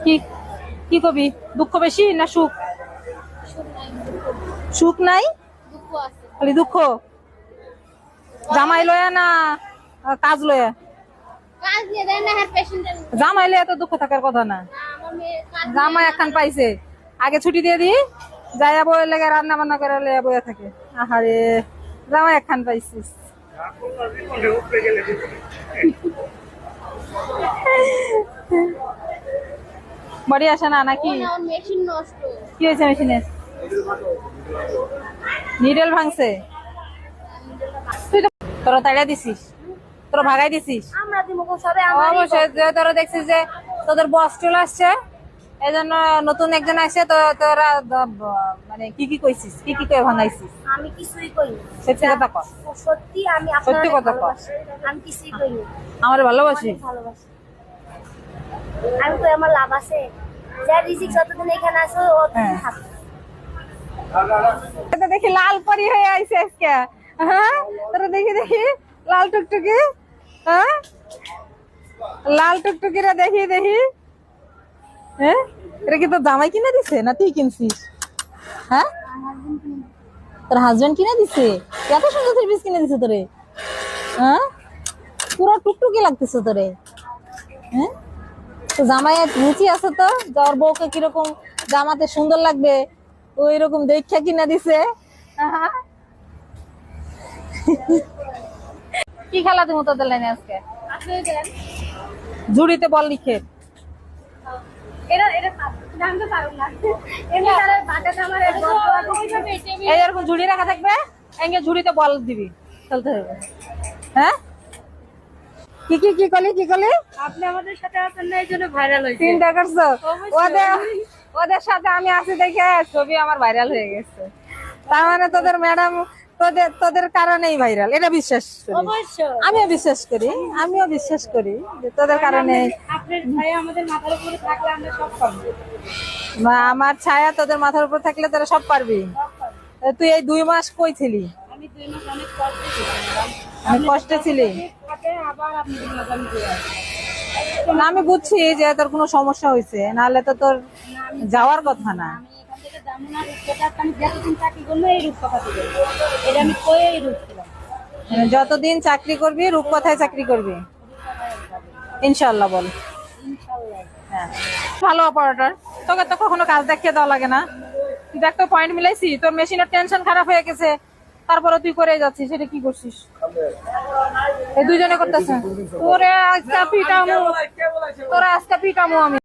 কি কি কবি? দুঃখ বেশি না সুখ? সুখ নাই, খালি দুঃখ। জামাই লয়া না কাজ লয়া? জামাই লয়া তো দুঃখ থাকার কথা না। জামাই একখান পাইছে, আগে ছুটি দিয়ে দি, যাইয়া বয়ে লেগে রান্না বান্না করে লইয়া বয়ে থাকে। আহারে, জামাই একখান পাইছিস। বাড়ি আসে না নাকি? কি হয়েছে মেশিনে? নিডেল ভাঙছে? তোরা তাড়িয়ে দিছিস? তোরা ভাগাই দিছিস? অবশ্যই, তোরা দেখছিস যে তোদের বস চলে আসছে, এই জন্য নতুন একজন আসছে, তো তোরা মানে কি কি কইছিস, কি কি কই ভাঙাইছিস? আমি কিছুই কইনি। সত্যি কথা কর। সত্যি আমি সত্যি কথা কর। আমি কিছুই কইনি। আমার ভালোবাসি। ভালোবাসি। আমি কই আমার লাভ আছে। যা রিজিক যতদিন এখানে আছে অতদিন থাকবে। এটা দেখি লাল পরি হয়ে আইছে আজকে। হ্যাঁ, তোরা দেখি দেখি লাল টুকটুকি। হ্যাঁ, লাল টুকটুকিরা দেখি দেখি। হ্যাঁ, এটা কি তোর জামাই কিনে দিছে না তুই কিনছিস? হ্যাঁ, তোর হাজবেন্ড কিনে দিছে? এত সুন্দর থ্রি পিস কিনে দিছে তোরে? হ্যাঁ, পুরো টুকটুকি লাগতেছে তোরে। হ্যাঁ, তো জামাইয়ের রুচি আছে তো, তোর বউকে কিরকম জামাতে সুন্দর লাগবে ওই রকম দেখা কিনা দিছে। কি খেলা তুমি তোদের লাইনে আজকে? ঝুড়িতে বল লিখে এরকম ঝুড়ি রাখা থাকবে, এঙ্গে ঝুড়িতে বল দিবি, খেলতে হবে। হ্যাঁ, কি কি কি করলি, কি করলি? আপনি আমাদের সাথে আছেন না, এই জন্য ভাইরাল হয়েছে। চিন্তা করছো? ওদের ওদের সাথে আমি আছি দেখে ছবি আমার ভাইরাল হয়ে গেছে। তার মানে তোদের ম্যাডাম তোদের কারণেই ভাইরাল, এটা বিশ্বাস করি। আমিও বিশ্বাস করি, আমিও বিশ্বাস করি যে তোদের কারণে। আপনার ভাই আমাদের মাথার উপরে থাকলে আমরা সব পারবো। আমার ছায়া তোদের মাথার উপর থাকলে তোরা সব পারবি। তুই এই 2 মাস কই ছিলি? আমি 2 মাস অনেক কষ্টে ছিলাম। আমি কষ্টে ছিলি? আবার আপনাদের মাঝে দিয়ে না, আমি বুঝছি যে তোর কোনো সমস্যা হয়েছে, নাহলে তো তোর যাওয়ার কথা না। আমি এখান থেকে যাবো না, রূপকথা আমি যতদিন চাকরি করবো এই রূপকথা থেকে, এটা আমি কয়েই রূপছিলাম। যতদিন চাকরি করবি রূপকথায় চাকরি করবি ইনশাল্লাহ। বল ইনশাআল্লাহ। হ্যাঁ, ভালো অপারেটর। তোকে তো কখনো কাজ দেখিয়ে দেওয়া লাগে না। তুই দেখ তো, পয়েন্ট মিলাইছি, তোর মেশিনের টেনশন খারাপ হয়ে গেছে, তারপরে তুই করে যাচ্ছিস, সেটা কি করছিস? এই দুইজনে করতেছে। তোরা আজকে পিটামু আমি।